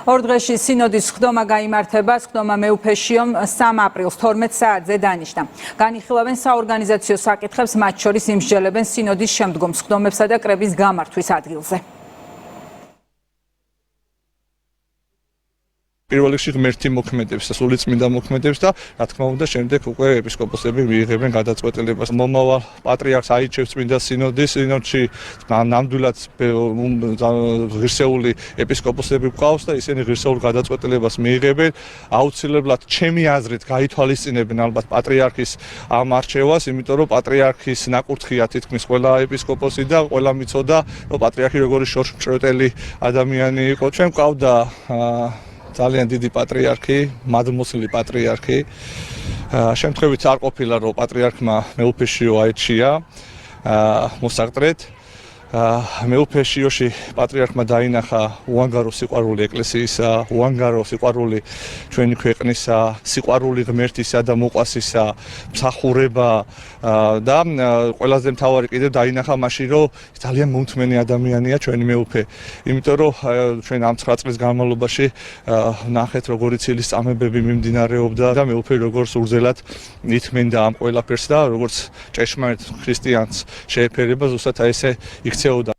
ორ დღეში სინოდის ხდომა გაიმართება, ხდომა მეუფეშიომ 3 აპრილს 12 საათზე დანიშნა. განიხილავენ საორგანიზაციო საკითხებს, მათ შორის იმსჯელებენ სინოდის შემდგომ ხდომებსა და კრების გამართვის ადგილზე. პირველ რიგში ღმერთი მოქმედებს და სულიწმინდა მოქმედებს და რა თქმა უნდა შემდეგ უკვე ეპისკოპოსები მიიღებენ გადაწყვეტილებას. მომავალ პატრიარქს აირჩევს წმინდა სინოდში ნამდვილად ღირსეული ეპისკოპოსები გვყავს და ისინი ღირსეულ გადაწყვეტილებას მიიღებენ. აუცილებლად ჩემი აზრით გაითვალისწინებენ ალბათ პატრიარქის ამ არჩევას, იმიტომ რომ პატრიარქის ნაკურთხია თითქმის ყველა ეპისკოპოსი და ყველა მიცოდა, რომ პატრიარქი როგორი შორშმჭრეტელი ადამიანი იყო. ჩვენ გვყავდა ძალიან დიდი პატრიარქი, მადმოსილი პატრიარქი. შემთხვევით არ ყოფილა, რომ პატრიარქმა მეუფეშიო აირჩია მოსაგწრედ. მეუფეშიოში პატრიარქმა დაინახა უანგარო სიყვარული ეკლესიისა, უანგარო სიყვარული ჩვენი ქვეყნისა, სიყვარული ღმერთისა და მოყვასისა, მსახურება და ყველაზე მთავარი კიდევ დაინახა მაშინ, რომ ძალიან მომთმენი ადამიანია ჩვენი მეუფე. იმიტომ რომ ჩვენ ამ 9 წლის განმავლობაში ნახეთ, როგორი ცილის წამებები მიმდინარეობდა და მეუფე როგორ სურგზელად ითმენდა ამ ყველაფერს და როგორც ჭეშმარიტ ქრისტიანს შეეფერება, ზუსტად აი ესე იქცეოდა.